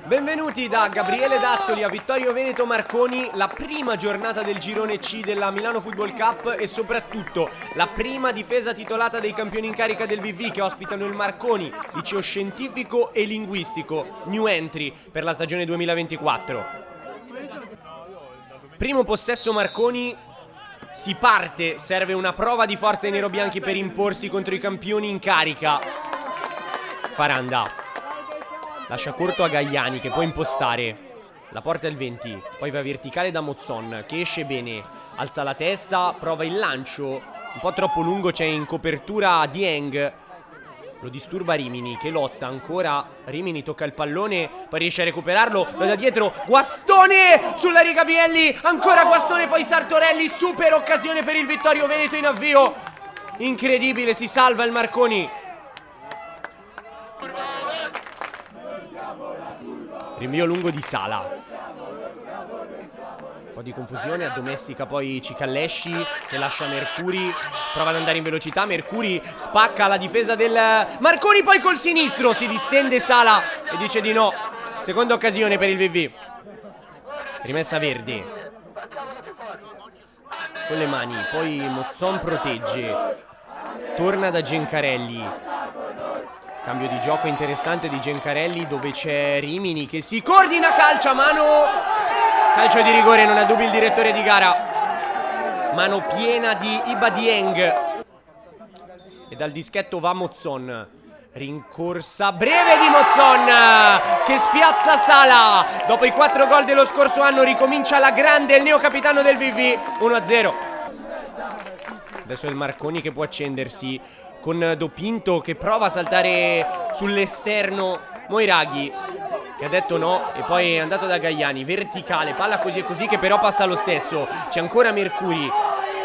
Benvenuti da Gabriele Dattoli a Vittorio Veneto Marconi, la prima giornata del girone C della Milano Football Cup e soprattutto la prima difesa titolata dei campioni in carica del VV che ospitano il Marconi, liceo scientifico e linguistico, new entry per la stagione 2024. Primo possesso Marconi, si parte, serve una prova di forza ai nerobianchi per imporsi contro i campioni in carica. Faranda lascia corto a Gaiani che può impostare. La porta il 20. Poi va verticale da Mozzon che esce bene. Alza la testa, prova il lancio. Un po' troppo lungo, c'è in copertura Dieng. Lo disturba Rimini che lotta ancora. Rimini tocca il pallone, poi riesce a recuperarlo. Lo da dietro, Guastone sulla riga Bielli. Ancora Guastone, poi Sartorelli. Super occasione per il Vittorio Veneto in avvio. Incredibile, si salva il Marconi. Rinvio lungo di Sala. Un po' di confusione, addomestica poi Cicallesci che lascia Mercuri. Prova ad andare in velocità, Mercuri spacca la difesa del Marconi, poi col sinistro si distende Sala e dice di no. Seconda occasione per il VV. Rimessa Verde con le mani, poi Mozzon protegge. Torna da Gencarelli. Cambio di gioco interessante di Gencarelli dove c'è Rimini che si coordina, calcia, mano. Calcio di rigore, non ha dubbi il direttore di gara. Mano piena di Iba Dieng. E dal dischetto va Mozzon. Rincorsa breve di Mozzon che spiazza Sala. Dopo i 4 gol dello scorso anno ricomincia alla grande il neocapitano del VV. 1-0. Adesso è il Marconi che può accendersi con Dopinto che prova a saltare sull'esterno. Moiraghi che ha detto no e poi è andato da Gaiani. Verticale, palla così e così che però passa lo stesso. C'è ancora Mercuri.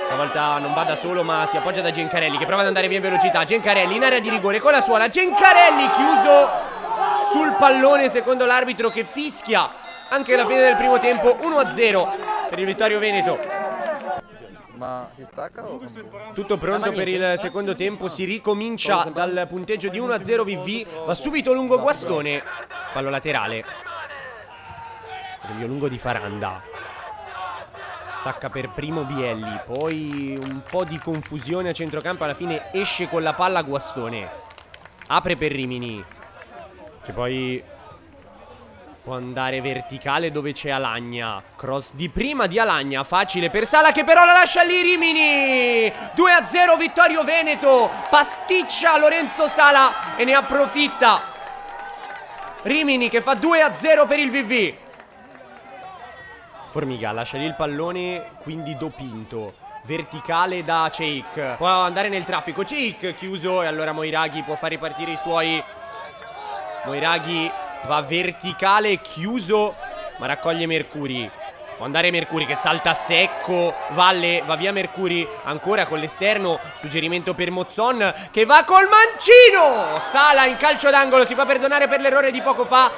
Stavolta non va da solo ma si appoggia da Gencarelli che prova ad andare via in velocità. Gencarelli in area di rigore con la suola. Gencarelli chiuso sul pallone secondo l'arbitro che fischia anche la fine del primo tempo. 1-0 per il Vittorio Veneto. Ma si stacca o... Tutto pronto per il secondo tempo. Si ricomincia dal punteggio di 1-0 VV. Va subito lungo Guastone. Fallo laterale. Rinvio lungo di Faranda. Stacca per primo Bielli. Poi un po' di confusione a centrocampo. Alla fine esce con la palla Guastone. Apre per Rimini che poi può andare verticale dove c'è Alagna. Cross di prima di Alagna. Facile per Sala che però la lascia lì Rimini. 2-0 Vittorio Veneto. Pasticcia Lorenzo Sala e ne approfitta Rimini che fa 2-0 per il VV. Formiga lascia lì il pallone, quindi Dopinto. Verticale da Ceik. Può andare nel traffico Ceik chiuso e allora Moiraghi può far ripartire i suoi. Moiraghi va verticale, chiuso, ma raccoglie Mercuri. Può andare Mercuri che salta secco. Valle, va via Mercuri. Ancora con l'esterno. Suggerimento per Mozzon che va col mancino. Sala in calcio d'angolo. Si fa perdonare per l'errore di poco fa.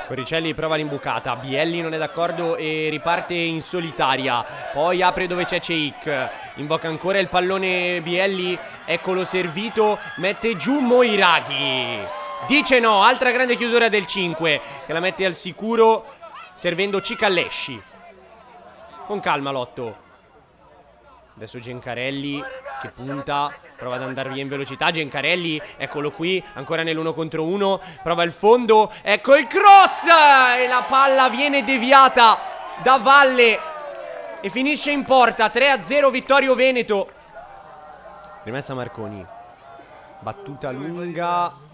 Corricelli prova l'imbucata. Bielli non è d'accordo e riparte in solitaria. Poi apre dove c'è Ceik. Invoca ancora il pallone Bielli. Eccolo servito. Mette giù Moiraghi. Dice no, altra grande chiusura del 5 che la mette al sicuro servendo Cicallesci. Con calma Lotto. Adesso Gencarelli che punta, prova ad andare via in velocità. Gencarelli, eccolo qui, ancora nell'1 contro 1. Prova il fondo, ecco il cross e la palla viene deviata da Valle e finisce in porta. 3-0 Vittorio Veneto. Rimessa Marconi. Battuta lunga.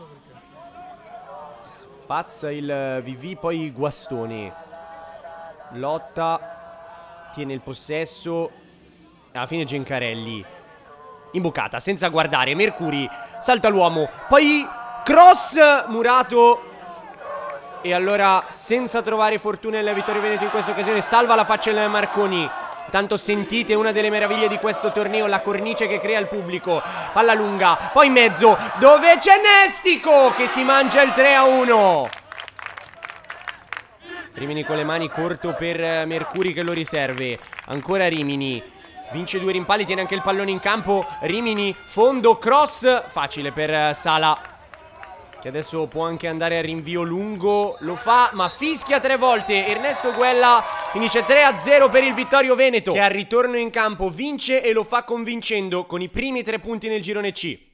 Spazza il VV, poi Guastone. Lotta. Tiene il possesso. Alla fine Gencarelli. Imbucata, senza guardare. Mercuri salta l'uomo. Poi cross Murato. E allora, senza trovare fortuna il Vittorio Veneto in questa occasione, salva la faccia il Marconi. Tanto sentite una delle meraviglie di questo torneo, la cornice che crea il pubblico. Palla lunga, poi in mezzo, dove c'è Nestico che si mangia il 3-1. Rimini con le mani, corto per Mercuri che lo riserve. Ancora Rimini. Vince 2 rimpalli, tiene anche il pallone in campo. Rimini, fondo, cross. Facile per Sala, che adesso può anche andare a rinvio lungo. Lo fa, ma fischia 3 volte. Ernesto Guella finisce 3-0 per il Vittorio Veneto, che al ritorno in campo vince e lo fa convincendo con i primi 3 punti nel girone C.